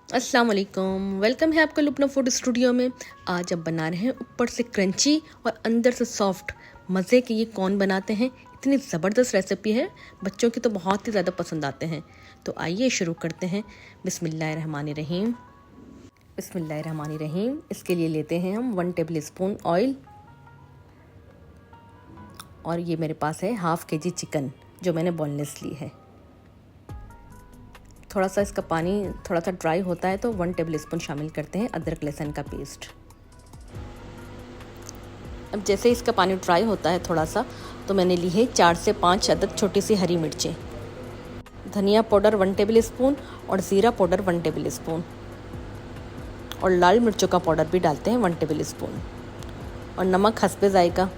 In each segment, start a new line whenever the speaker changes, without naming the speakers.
अस्सलाम वालेकुम, वेलकम है आपका लुपना फूड स्टूडियो में। आज अब बना रहे हैं ऊपर से क्रंची और अंदर से सॉफ्ट मज़े के ये कॉर्न बनाते हैं। इतनी ज़बरदस्त रेसिपी है, बच्चों की तो बहुत ही ज़्यादा पसंद आते हैं। तो आइए शुरू करते हैं। बिस्मिल्लाहिर्रहमानिर्रहीम। बिस्मिल्लाहिर्रहमानिर्रहीम। इसके लिए लेते हैं हम 1 टेबल स्पून ऑयल, और ये मेरे पास है हाफ़ केजी चिकन जो मैंने बोनलेस ली है। थोड़ा सा इसका पानी थोड़ा सा ड्राई होता है तो 1 टेबल स्पून शामिल करते हैं अदरक लहसुन का पेस्ट। अब जैसे इसका पानी ड्राई होता है थोड़ा सा, तो मैंने ली है 4 से 5 अदद छोटी सी हरी मिर्चें, धनिया पाउडर 1 टेबल स्पून और ज़ीरा पाउडर 1 टेबल स्पून, और लाल मिर्चों का पाउडर भी डालते हैं 1 टेबल स्पून, और नमक हस्बे जायका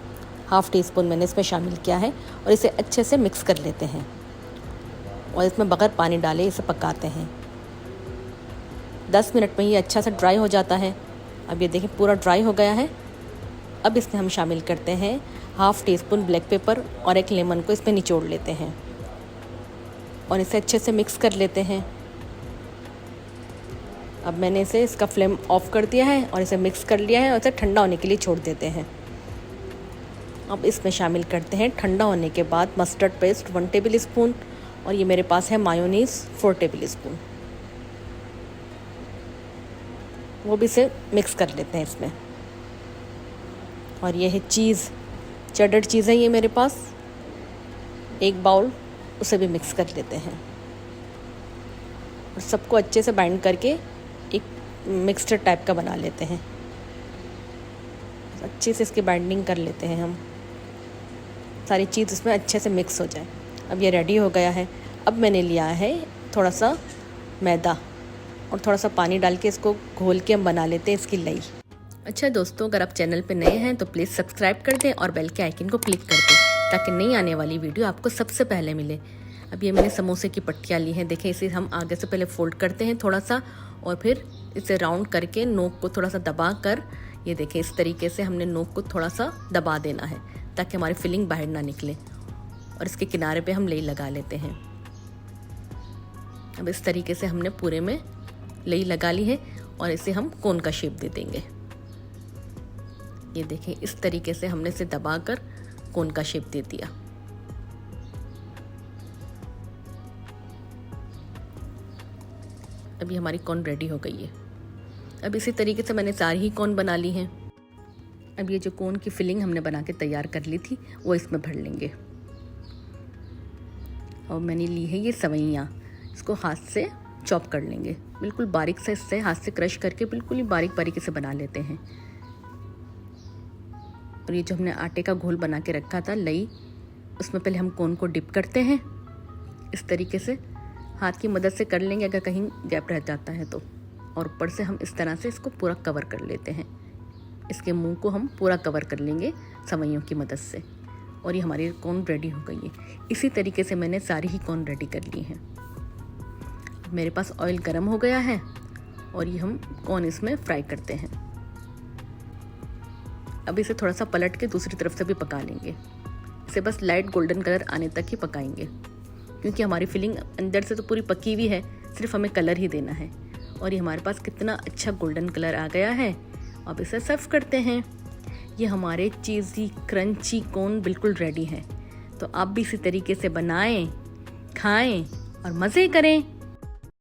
हाफ़ टी स्पून मैंने इसमें शामिल किया है। और इसे अच्छे से मिक्स कर लेते हैं और इसमें बगैर पानी डाले इसे पकाते हैं। 10 मिनट में ये अच्छा सा ड्राई हो जाता है। अब ये देखिए पूरा ड्राई हो गया है। अब इसमें हम शामिल करते हैं half tea spoon black pepper और एक लेमन को इसमें निचोड़ लेते हैं और इसे अच्छे से मिक्स कर लेते हैं। अब मैंने इसका फ्लेम ऑफ कर दिया है और इसे मिक्स कर लिया है और इसे ठंडा होने के लिए छोड़ देते हैं। अब इसमें शामिल करते हैं ठंडा होने के बाद मस्टर्ड पेस्ट 1 टेबल स्पून, और ये मेरे पास है मायोनीज़ 4 टेबल स्पून। वो भी इसे मिक्स कर लेते हैं इसमें। और ये है चीज़, चेडर चीज़ है ये मेरे पास 1 बाउल, उसे भी मिक्स कर लेते हैं और सबको अच्छे से बाइंड करके एक मिक्सचर टाइप का बना लेते हैं। अच्छे से इसकी बाइंडिंग कर लेते हैं हम, सारी चीज़ इसमें अच्छे से मिक्स हो जाए। अब ये रेडी हो गया है। अब मैंने लिया है थोड़ा सा मैदा और थोड़ा सा पानी डाल के इसको घोल के हम बना लेते हैं इसकी लई। अच्छा दोस्तों, अगर आप चैनल पे नए हैं तो प्लीज़ सब्सक्राइब कर दें और बेल के आइकन को क्लिक कर दें ताकि नई आने वाली वीडियो आपको सबसे पहले मिले। अब ये मैंने समोसे की पट्टियाँ ली हैं। देखें, इसे हम आगे से पहले फोल्ड करते हैं थोड़ा सा, और फिर इसे राउंड करके नोक को थोड़ा सा दबा कर, ये देखें इस तरीके से हमने नोक को थोड़ा सा दबा देना है ताकि हमारी फिलिंग बाहर ना निकले। और इसके किनारे पे हम लई लगा लेते हैं। अब इस तरीके से हमने पूरे में लई लगा ली है और इसे हम कोन का शेप दे देंगे। ये देखें इस तरीके से हमने इसे दबाकर कोन का शेप दे दिया। अभी हमारी कोन रेडी हो गई है। अब इसी तरीके से मैंने सारी ही कोन बना ली हैं। अब ये जो कोन की फिलिंग हमने बना के तैयार कर ली थी वो इसमें भर लेंगे। और मैंने ली है ये सवैयाँ, इसको हाथ से चॉप कर लेंगे, बिल्कुल बारीक से इससे हाथ से क्रश करके बिल्कुल ही बारीक बारीकी से बना लेते हैं। और ये जो हमने आटे का घोल बना के रखा था लई, उसमें पहले हम कोन को डिप करते हैं। इस तरीके से हाथ की मदद से कर लेंगे अगर कहीं गैप रह जाता है तो। और ऊपर से हम इस तरह से इसको पूरा कवर कर लेते हैं। इसके मुंह को हम पूरा कवर कर लेंगे सवैयों की मदद से। और ये हमारी कोन रेडी हो गई है। इसी तरीके से मैंने सारी ही कोन रेडी कर ली हैं। मेरे पास ऑयल गर्म हो गया है और ये हम कोन इसमें फ्राई करते हैं। अब इसे थोड़ा सा पलट के दूसरी तरफ से भी पका लेंगे। इसे बस लाइट गोल्डन कलर आने तक ही पकाएंगे, क्योंकि हमारी फिलिंग अंदर से तो पूरी पकी हुई है, सिर्फ हमें कलर ही देना है। और ये हमारे पास कितना अच्छा गोल्डन कलर आ गया है। अब इसे सर्व करते हैं। ये हमारे चीज़ी क्रंची कोन बिल्कुल रेडी है। तो आप भी इसी तरीके से बनाएं, खाएं और मज़े करें।